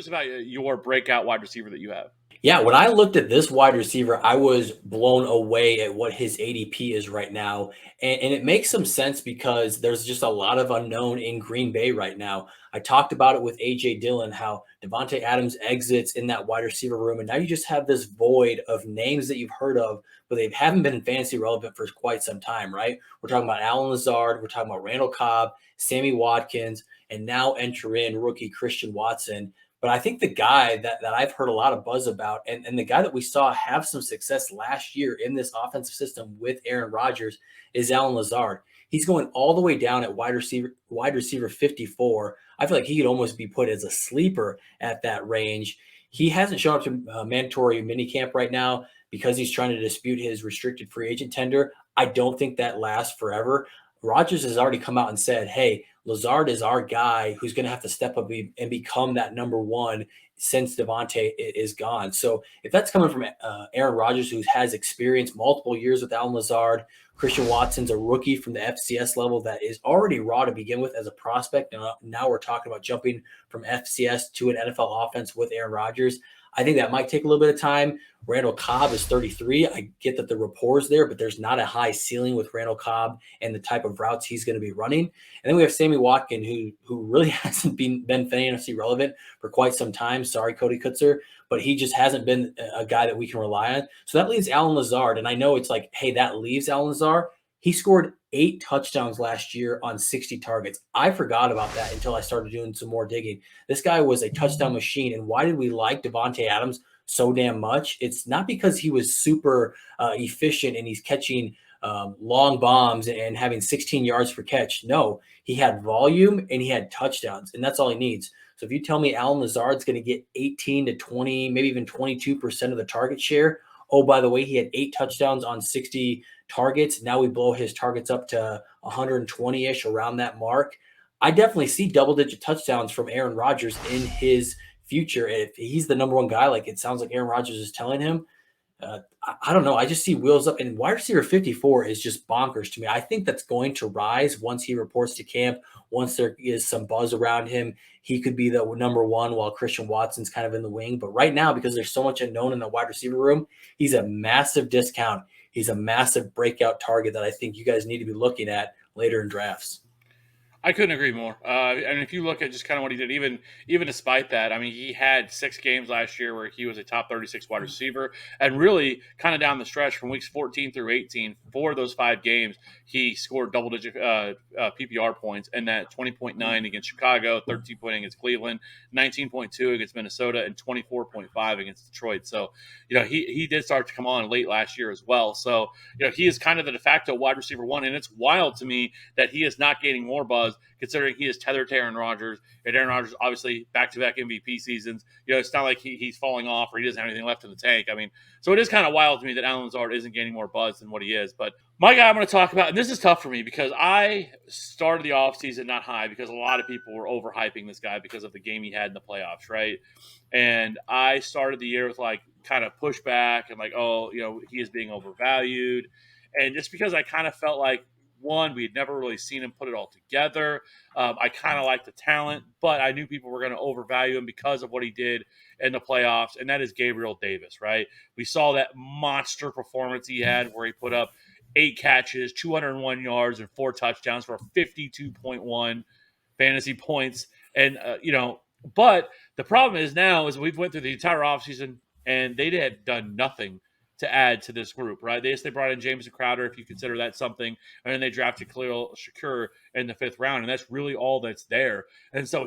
us about your breakout wide receiver that you have. Yeah, when I looked at this wide receiver, I was blown away at what his ADP is right now. And it makes some sense because there's just a lot of unknown in Green Bay right now. I talked about it with AJ Dillon, how Devontae Adams exits in that wide receiver room. And now you just have this void of names that you've heard of, but they haven't been fantasy relevant for quite some time, right? We're talking about Alan Lazard, we're talking about Randall Cobb, Sammy Watkins, and now enter in rookie Christian Watson. But I think the guy that I've heard a lot of buzz about, and the guy that we saw have some success last year in this offensive system with Aaron Rodgers, is Alan Lazard. He's going all the way down at wide receiver 54. I feel like he could almost be put as a sleeper at that range. He hasn't shown up to mandatory minicamp right now because he's trying to dispute his restricted free agent tender. I don't think that lasts forever. Rodgers has already come out and said, hey, Lazard is our guy who's going to have to step up and become that number one since Devontae is gone. So if that's coming from Aaron Rodgers, who has experienced multiple years with Alan Lazard, Christian Watson's a rookie from the FCS level that is already raw to begin with as a prospect. Now we're talking about jumping from FCS to an NFL offense with Aaron Rodgers. I think that might take a little bit of time. Randall Cobb is 33. I get that the rapport's there, but there's not a high ceiling with Randall Cobb and the type of routes he's going to be running. And then we have Sammy Watkins, who really hasn't been fantasy relevant for quite some time. Sorry, Cody Kutzer, but he just hasn't been a guy that we can rely on. So that leaves Alan Lazard. And I know it's like, hey, that leaves Alan Lazard. He scored 8 touchdowns last year on 60 targets. I forgot about that until I started doing some more digging. This guy was a touchdown machine. And why did we like Devontae Adams so damn much? It's not because he was super efficient and he's catching long bombs and having 16 yards per catch. No, he had volume and he had touchdowns, and that's all he needs. So if you tell me Alan Lazard's going to get 18 to 20, maybe even 22% of the target share, oh, by the way, he had 8 touchdowns on 60 targets. Now we blow his targets up to 120-ish, around that mark. I definitely see double-digit touchdowns from Aaron Rodgers in his future. If he's the number one guy, like it sounds like Aaron Rodgers is telling him, I don't know. I just see wheels up, and wide receiver 54 is just bonkers to me. I think that's going to rise once he reports to camp. Once there is some buzz around him, he could be the number one while Christian Watson's kind of in the wing. But right now, because there's so much unknown in the wide receiver room, he's a massive discount. He's a massive breakout target that I think you guys need to be looking at later in drafts. I couldn't agree more. And if you look at just kind of what he did, even despite that, I mean, he had 6 games last year where he was a top 36 wide receiver, and really kind of down the stretch from weeks 14 through 18, for those 5 games, he scored double-digit PPR points, and that 20.9 against Chicago, 13.8 against Cleveland, 19.2 against Minnesota, and 24.5 against Detroit. So, he did start to come on late last year as well. So, he is kind of the de facto wide receiver one, and it's wild to me that he is not gaining more buzz, considering he is tethered to Aaron Rodgers. And Aaron Rodgers, obviously, back-to-back MVP seasons. It's not like he's falling off or he doesn't have anything left in the tank. I mean, so it is kind of wild to me that Alan Lazard isn't gaining more buzz than what he is. But my guy I'm going to talk about, and this is tough for me because I started the offseason not high because a lot of people were overhyping this guy because of the game he had in the playoffs, right? And I started the year with kind of pushback and he is being overvalued. And just because I kind of felt like, one, we had never really seen him put it all together. I kind of like the talent, but I knew people were going to overvalue him because of what he did in the playoffs, and that is Gabriel Davis, right? We saw that monster performance he had where he put up 8 catches, 201 yards, and 4 touchdowns for 52.1 fantasy points. And, but the problem is now is we've went through the entire offseason, and they had done nothing to add to this group, right? They brought in Jameson Crowder, if you consider that something, and then they drafted Khalil Shakur in the 5th round, and that's really all that's there. And so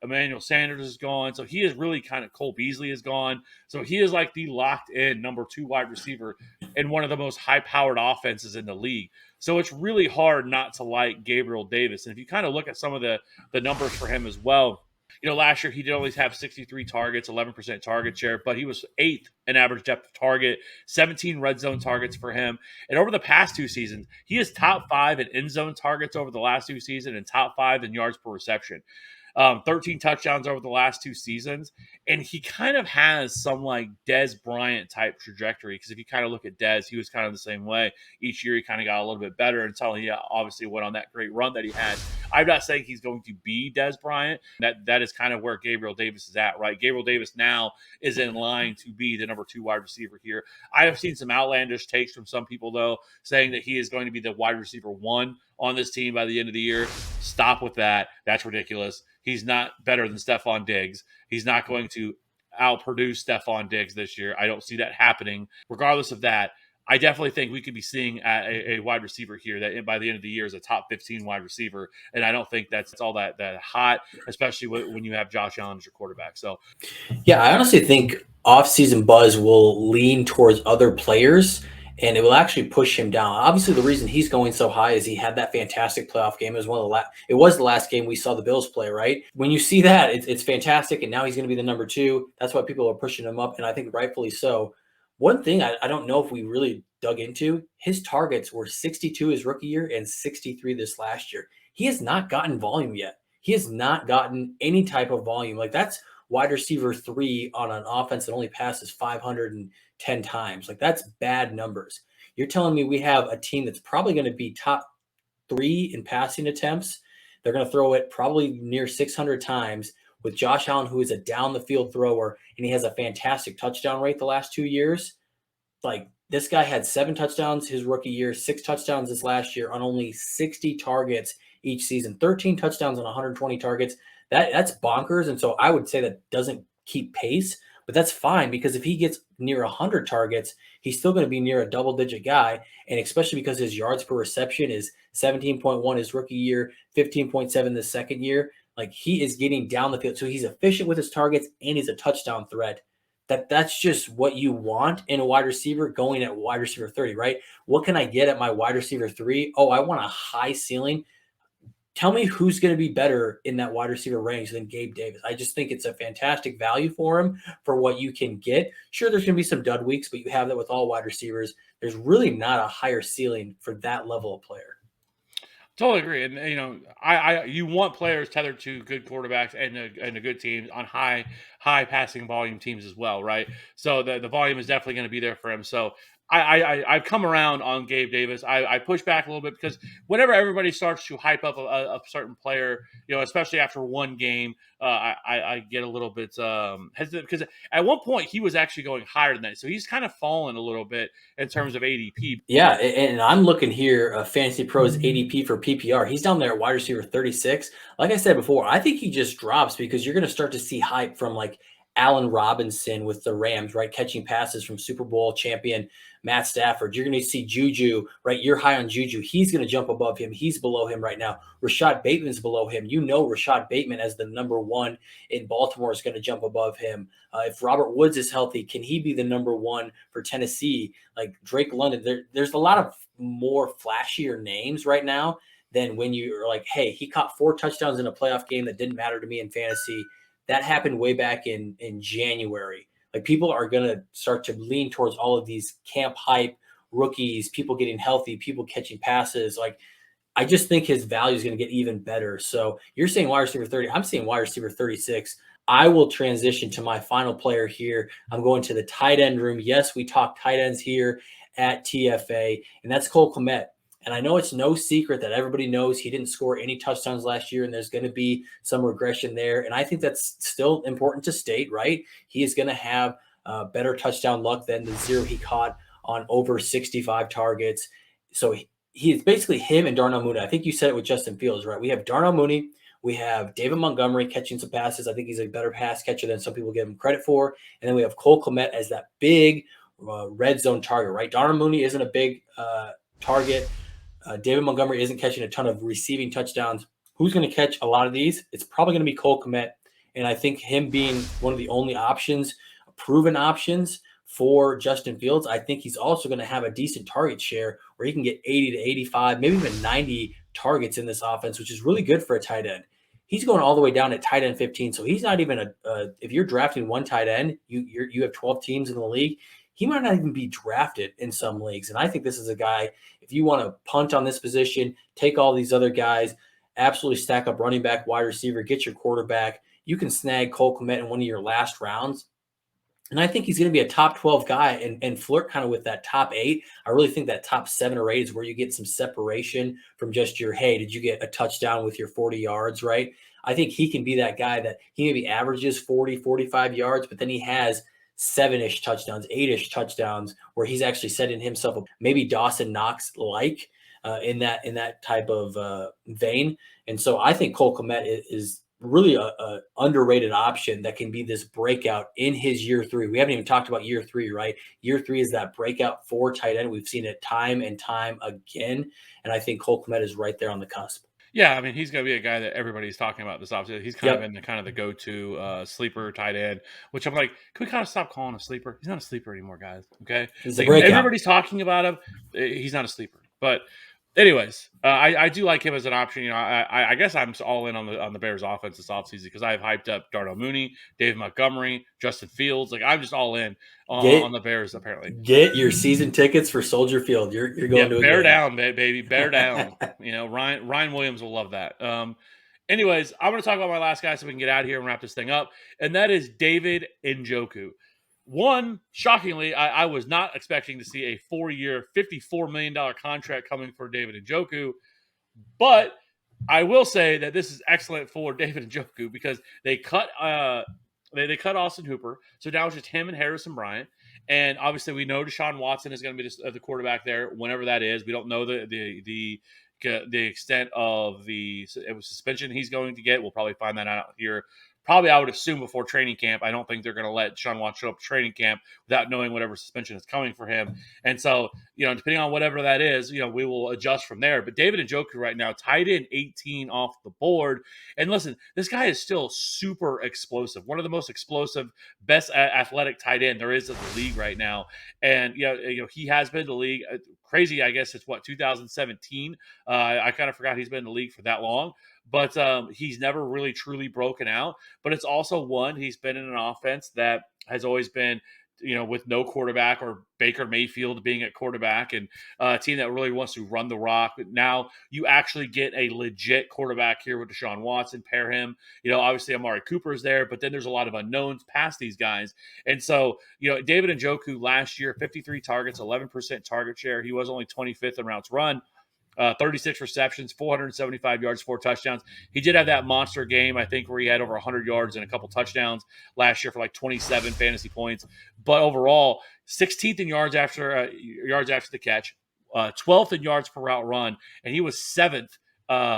Emmanuel Sanders is gone, so he is really kind of Cole Beasley is gone, so he is like the locked-in number 2 wide receiver in one of the most high-powered offenses in the league. So it's really hard not to like Gabriel Davis. And if you kind of look at some of the numbers for him as well, last year he did only have 63 targets, 11% target share, but he was 8th in average depth of target, 17 red zone targets for him. And over the past 2 seasons, he is top 5 in end zone targets over the last 2 seasons and top 5 in yards per reception. 13 touchdowns over the last 2 seasons. And he kind of has some Dez Bryant type trajectory. Because if you kind of look at Dez, he was kind of the same way. Each year he kind of got a little bit better until he obviously went on that great run that he had. I'm not saying he's going to be Des Bryant. That is kind of where Gabriel Davis is at, right? Gabriel Davis now is in line to be the number 2 wide receiver here. I have seen some outlandish takes from some people, though, saying that he is going to be the wide receiver 1 on this team by the end of the year. Stop with that. That's ridiculous. He's not better than Stephon Diggs. He's not going to outproduce Stephon Diggs this year. I don't see that happening. Regardless of that, I definitely think we could be seeing a wide receiver here that by the end of the year is a top 15 wide receiver. And I don't think that's all that hot, especially when you have Josh Allen as your quarterback. So, yeah, I honestly think offseason buzz will lean towards other players and it will actually push him down. Obviously, the reason he's going so high is he had that fantastic playoff game. It was one of the it was the last game we saw the Bills play, right? When you see that, it's fantastic. And now he's going to be the number 2. That's why people are pushing him up. And I think rightfully so. One thing I don't know if we really dug into, his targets were 62 his rookie year and 63 this last year. He has not gotten volume yet. He has not gotten any type of volume. Like that's wide receiver 3 on an offense that only passes 510 times. Like that's bad numbers. You're telling me we have a team that's probably going to be top 3 in passing attempts. They're going to throw it probably near 600 times with Josh Allen, who is a down the field thrower, and he has a fantastic touchdown rate the last 2 years. Like this guy had 7 touchdowns his rookie year, 6 touchdowns this last year on only 60 targets each season, 13 touchdowns on 120 targets. That's bonkers. And so I would say that doesn't keep pace, but that's fine because if he gets near 100 targets, he's still going to be near a double-digit guy. And especially because his yards per reception is 17.1 his rookie year, 15.7 the second year. Like he is getting down the field. So he's efficient with his targets and he's a touchdown threat. That's just what you want in a wide receiver going at wide receiver 30, right? What can I get at my wide receiver 3? Oh, I want a high ceiling. Tell me who's going to be better in that wide receiver range than Gabe Davis. I just think it's a fantastic value for him for what you can get. Sure, there's going to be some dud weeks, but you have that with all wide receivers. There's really not a higher ceiling for that level of player. totally agree. And I you want players tethered to good quarterbacks and a good team on high passing volume teams as well, right? So the volume is definitely going to be there for him. So I've come around on Gabe Davis. I push back a little bit because whenever everybody starts to hype up a certain player, especially after one game, I get a little bit hesitant because at one point he was actually going higher than that. So he's kind of fallen a little bit in terms of ADP. Yeah, and I'm looking here, Fantasy Pros ADP for PPR. He's down there at wide receiver 36. Like I said before, I think he just drops because you're going to start to see hype from like Allen Robinson with the Rams, right? Catching passes from Super Bowl champion Matt Stafford. You're going to see Juju, right? You're high on Juju. He's going to jump above him. He's below him right now. Rashad Bateman's below him. Rashad Bateman as the number 1 in Baltimore is going to jump above him. If Robert Woods is healthy, can he be the number 1 for Tennessee? Like Drake London, there's a lot of more flashier names right now than when you're like, hey, he caught 4 touchdowns in a playoff game that didn't matter to me in fantasy. That happened way back in January. Like people are going to start to lean towards all of these camp hype rookies, people getting healthy, people catching passes. Like I just think his value is going to get even better. So you're saying wide receiver 30. I'm saying wide receiver 36. I will transition to my final player here. I'm going to the tight end room. Yes, we talk tight ends here at TFA, and that's Cole Kmet. And I know it's no secret that everybody knows he didn't score any touchdowns last year, and there's going to be some regression there. And I think that's still important to state, right? He is going to have better touchdown luck than the 0 he caught on over 65 targets. So he's basically him and Darnell Mooney. I think you said it with Justin Fields, right? We have Darnell Mooney. We have David Montgomery catching some passes. I think he's a better pass catcher than some people give him credit for. And then we have Cole Kmet as that big red zone target, right? Darnell Mooney isn't a big target. David Montgomery isn't catching a ton of receiving touchdowns. Who's going to catch a lot of these? It's probably going to be Cole Kmet. And I think him being one of the only options, proven options for Justin Fields, I think he's also going to have a decent target share where he can get 80 to 85, maybe even 90 targets in this offense, which is really good for a tight end. He's going all the way down at tight end 15. So he's not even if you're drafting one tight end, you have 12 teams in the league. He might not even be drafted in some leagues. And I think this is a guy, if you want to punt on this position, take all these other guys, absolutely stack up running back, wide receiver, get your quarterback. You can snag Cole Kmet in one of your last rounds. And I think he's going to be a top 12 guy and flirt kind of with that top 8. I really think that top 7 or 8 is where you get some separation from just your, hey, did you get a touchdown with your 40 yards, right? I think he can be that guy that he maybe averages 40, 45 yards, but then he has 7-ish touchdowns, 8-ish touchdowns where he's actually setting himself up, maybe Dawson Knox like in that type of vein. And so I think Cole Kmet is really a underrated option that can be this breakout in his year 3. We haven't even talked about year 3, right? Year 3 is that breakout for tight end. We've seen it time and time again, and I think Cole Kmet is right there on the cusp. Yeah, I mean, he's going to be a guy that everybody's talking about this offseason. He's kind of Yep, been the go-to sleeper tight end, which I'm like, can we kind of stop calling him a sleeper? He's not a sleeper anymore, guys. Okay, he's a like breakout. everybody's talking about him. He's not a sleeper. But anyways, I do like him as an option. You know, I guess I'm all in on the Bears offense this offseason because I've hyped up Darnell Mooney, David Montgomery, Justin Fields. Like I'm just all in on Get the Bears apparently. get your season tickets for Soldier Field. You're Yeah, going to a bear game. down, baby, bear down. You know, Ryan Williams will love that. Anyways, I'm going to talk about my last guy so we can get out of here and wrap this thing up, and that is David Njoku. One, shockingly, I was not expecting to see a 4-year, $54 million contract coming for David Njoku, but I will say that this is excellent for David Njoku because they cut they cut Austin Hooper, so now it's just him and Harrison Bryant. And obviously, we know Deshaun Watson is going to be the quarterback there whenever that is. We don't know the extent of the suspension he's going to get. We'll probably find that out here. Probably, I would assume before training camp. I don't think they're going to let Deshaun Watson show up to training camp without knowing whatever suspension is coming for him. And so, you know, depending on whatever that is, you know, we will adjust from there. But David Njoku right now, tight end 18 off the board. And listen, this guy is still super explosive. One of the most explosive, best athletic tight end there is in the league right now. And you know, he has been in the league. Crazy, I guess it's 2017. I kind of forgot he's been in the league for that long, but he's never really truly broken out. But it's also one he's been in an offense that has always been, you know, with no quarterback or Baker Mayfield being at quarterback and a team that really wants to run the rock. But now you actually get a legit quarterback here with Deshaun Watson, pair him. You know, obviously Amari Cooper's there, but then there's a lot of unknowns past these guys. And so, you know, David Njoku last year, 53 targets, 11% target share. He was only 25th in routes run. 36 receptions, 475 yards, 4 touchdowns. He did have that monster game, I think, where he had over 100 yards and a couple touchdowns last year for like 27 fantasy points. But overall, 16th in yards after the catch, 12th in yards per route run, and he was 7th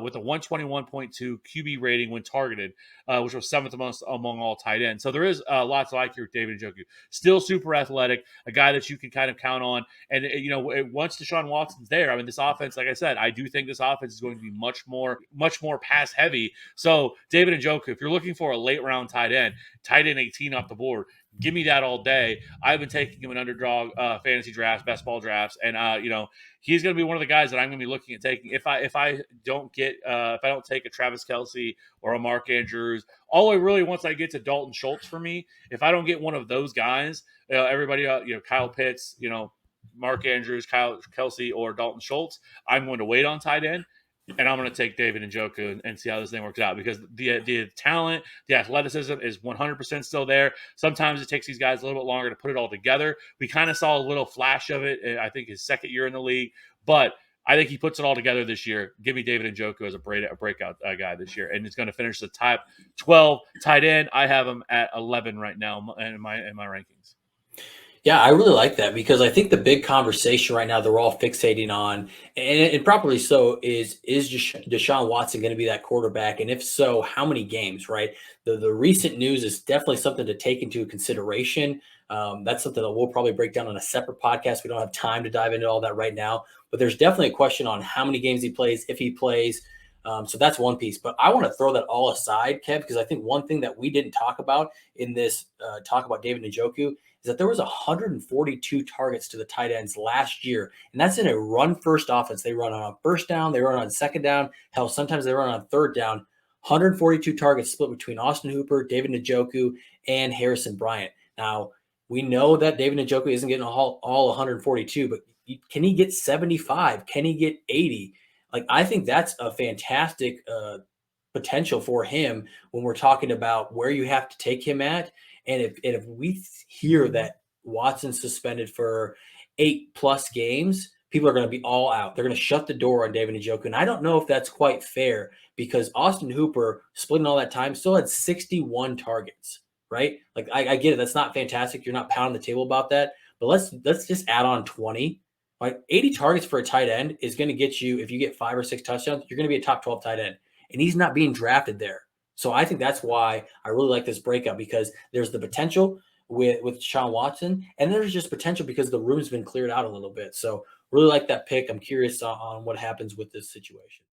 with a 121.2 QB rating when targeted, which was 7th among all tight ends. So there is lots to like here with David Njoku. Still super athletic, a guy that you can kind of count on. And, you know, once Deshaun Watson's there, I mean, this offense, like I said, I do think this offense is going to be much more pass heavy. So David Njoku, if you're looking for a late round tight end 18 off the board, give me that all day. I've been taking him in underdog fantasy drafts, best ball drafts, and you know, he's going to be one of the guys that I'm going to be looking at taking if I don't take a Travis Kelce or a Mark Andrews, all the way really once I get to Dalton Schultz for me, if I don't get one of those guys, everybody, you know, Kyle Pitts, you know, Mark Andrews, Kyle Kelce, or Dalton Schultz, I'm going to wait on tight end. And I'm going to take David Njoku and see how this thing works out because the talent, the athleticism is 100% still there. Sometimes it takes these guys a little bit longer to put it all together. We kind of saw a little flash of it, I think, his second year in the league. But I think he puts it all together this year. Give me David Njoku as a breakout guy this year. And he's going to finish the top 12 tight end. I have him at 11 right now in my rankings. Yeah, I really like that because I think the big conversation right now that we're all fixating on, and properly so, is Deshaun Watson going to be that quarterback? And if so, how many games, right? The recent news is definitely something to take into consideration. That's something that we'll probably break down on a separate podcast. We don't have time to dive into all that right now, but there's definitely a question on how many games he plays, if he plays. So that's one piece. But I want to throw that all aside, Kev, because I think one thing that we didn't talk about in this talk about David Njoku is that there was 142 targets to the tight ends last year, and that's in a run-first offense. They run on first down, they run on second down, hell, sometimes they run on third down. 142 targets split between Austin Hooper, David Njoku, and Harrison Bryant. Now, we know that David Njoku isn't getting all 142, but can he get 75? Can he get 80? Like, I think that's a fantastic potential for him when we're talking about where you have to take him at And if we hear that Watson's suspended for 8+ games, people are going to be all out. They're going to shut the door on David Njoku. And I don't know if that's quite fair because Austin Hooper, splitting all that time, still had 61 targets, right? Like I get it. That's not fantastic. You're not pounding the table about that. But let's just add on 20. Like 80 targets for a tight end is going to get you, if you get 5 or 6 touchdowns, you're going to be a top 12 tight end. And he's not being drafted there. So I think that's why I really like this breakout, because there's the potential with Sean Watson, and there's just potential because the room's been cleared out a little bit. So really like that pick. I'm curious on what happens with this situation.